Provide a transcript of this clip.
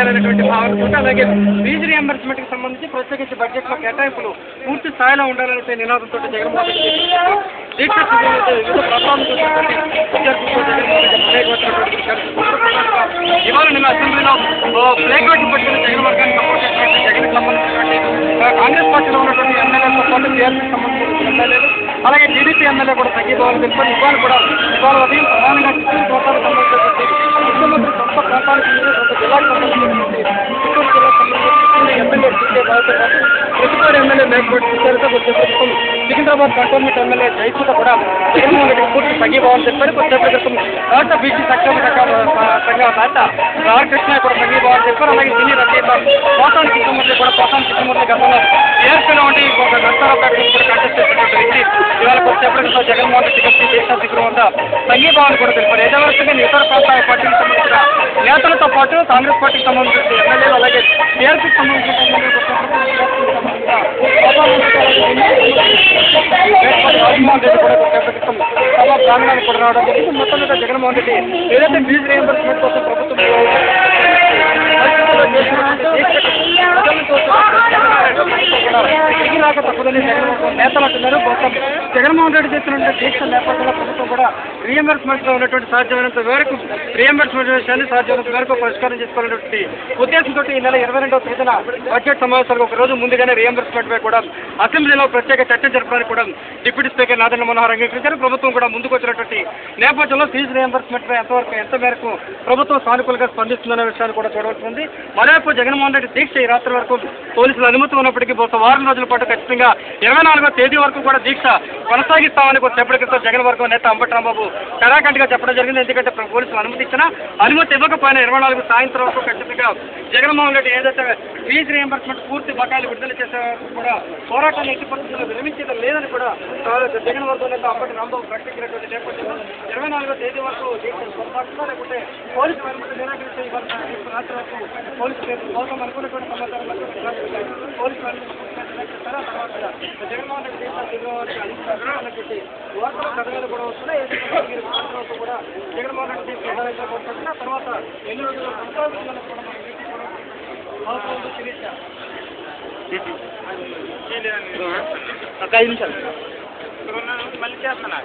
చేయాలనేటువంటి భావనతో అలాగే ఫీజు రియంబర్స్మెంట్కి సంబంధించి ప్రత్యేకించి బడ్జెట్లో కేటాయింపులు పూర్తి స్థాయిలో ఉండాలనే నినాదంతో జగన్మోహన్ రెడ్డి దీక్ష శిబిరంలో వివిధ ప్రాంతాలకు ఇవాళ నిన్న అసెంబ్లీలో ఫ్లాగ్ హాయిస్ట్ పట్టుకుని జగన్ వర్గాన్ని సపోర్ట్ చేసినటువంటి జగన్కి సంబంధించినటువంటి కాంగ్రెస్ పార్టీలో ఉన్నటువంటి ఎమ్మెల్యేలతో పాటు టీఆర్పీకి సంబంధించిన ఎమ్మెల్యేలు అలాగే టీడీపీ ఎమ్మెల్యే కూడా తగ్గిపోవాలని తెలుసుకొని ఇవాళ ఉదయం ప్రధానంగా చిత్తూరు ప్రాంతాలకు సంబంధించినటువంటి ముఖ్యమంత్రి సొంత ప్రాంతానికి సొంత జిల్లాకు సంబంధించినటువంటి చిత్తూరు జిల్లాకు సంబంధించిన ఎమ్మెల్యే టీకే బాలతో పాటు ప్రతిపూర్ ఎమ్మెల్యే మేకపాటి సుచరిత ప్రస్తుతం సికింద్రాబాద్ కంటోన్మెంట్ ఎమ్మెల్యే జయసూత కూడా జగన్మోహన్ రెడ్డి పూర్తి తగ్గిపోవాలని చెప్పారు. కొద్దిసేపటి క్రితం రాష్ట్ర బీసీ సంక్షేమ సంఘ నేత రామకృష్ణ కూడా తగ్గిపోవాలని చెప్పారు. అలాగే సినీ రచయిత పోసాని కృష్ణమూర్తి కూడా గతంలో టీఆర్పీలో ఉండి ఒక నష్టాల ప్యాకేజ్ కూడా కంటెస్ట్ చేసినటువంటి వ్యక్తి ఇవాళ కొద్దిసేపటి క్రితం జగన్మోహన్ రెడ్డి కలిసి దేశ శిబిరం వద్ద తగ్గిపోవాలని కూడా తెలిపారు. ఏదవరకుగా ఇతర ప్రాంతాల పార్టీకి సంబంధించిన నేతలతో పాటు కాంగ్రెస్ పార్టీకి సంబంధించిన ఎమ్మెల్యేలు అలాగే టీఆర్పీకి సంబంధించిన రాజమోహన్ రెడ్డి కూడా క్రితం సభా ప్రాంగణానికి కూడా రావడం జరిగింది. మొత్తం మీద జగన్మోహన్ రెడ్డి ఏదైతే ఫీజు రియంబర్స్మెంట్ కోసం ప్రభుత్వం తప్పదని నేతలు అంటున్నారు. జగన్మోహన్ రెడ్డి చేస్తున్న దీక్ష నేపథ్యంలో ప్రభుత్వం కూడా రియంబర్స్మెంట్ లో ఉన్నటువంటి సాధ్యమైనంత మేరకు రియంబర్స్మెంట్ విషయాన్ని సాధ్యమైనంత మేరకు పరిష్కారం చేసుకోవాలనేటువంటి ఉద్దేశంతో ఈ నెల 22వ తేదీన బడ్జెట్ సమావేశాలకు ఒక రోజు ముందుగానే రియంబర్స్మెంట్ పై కూడా అసెంబ్లీలో ప్రత్యేక చర్చ జరపడానికి కూడా డిప్యూటీ స్పీకర్ నాదెండ్ల మనోహర్ అంగీకరించారు. ప్రభుత్వం కూడా ముందుకు వచ్చినటువంటి నేపథ్యంలో ఫీజు రియంబర్స్మెంట్ పై ఎంత మేరకు ప్రభుత్వం సానుకూలంగా స్పందిస్తుందనే విషయాన్ని కూడా చూడవలసి ఉంది. మరోవైపు జగన్మోహన్ రెడ్డి దీక్ష ఈ రాత్రి వరకు పోలీసులు అనుమతి ఉన్నప్పటికీ బహుశా వారం రోజుల పాటు ఖచ్చితంగా 24వ తేదీ వరకు కూడా దీక్ష కొనసాగిస్తామని కొద్దిసేపటి క్రితం జగన్ వర్గం నేత అంబటి రాంబాబు కరాఖండిగా చెప్పడం జరిగింది. ఎందుకంటే పోలీసులు అనుమతి ఇచ్చినా అనుమతి ఇవ్వకపోయినా 24 సాయంత్రం వరకు ఖచ్చితంగా జగన్మోహన్ రెడ్డి ఏదైతే ఫీజు రియంబర్స్మెంట్ పూర్తి బకాయిలు విడుదల చేసే వరకు కూడా పోరాటాన్ని ఎట్టి పరిస్థితుల్లో విరమించడం లేదని కూడా జగన్ వర్గం నేత అంబటి రాంబాబు ప్రకటించినటువంటి నేపథ్యంలో 24వ తేదీ వరకు దీక్ష కొనసాగుతుందా లేకుంటే పోలీసులు అనుమతి నిరాకరిస్తే రాత్రి వరకు పోలీసులు కోసం అనుకున్నటువంటి సమాచారం పోలీసులు జగన్మోహన్ రెడ్డి అన్నటువంటి వార్తలు కథనాలు కూడా వస్తున్నాయి. మీరు సాయంత్రం కూడా జగన్మోహన్ రెడ్డి ప్రధానంగా కొనసాగుతున్న తర్వాత ఎన్ని రోజుల్లో కొనసాగుతుందని కూడా మనం శిరీష ఒక 5 నిమిషాలు మళ్ళీ చేస్తాను.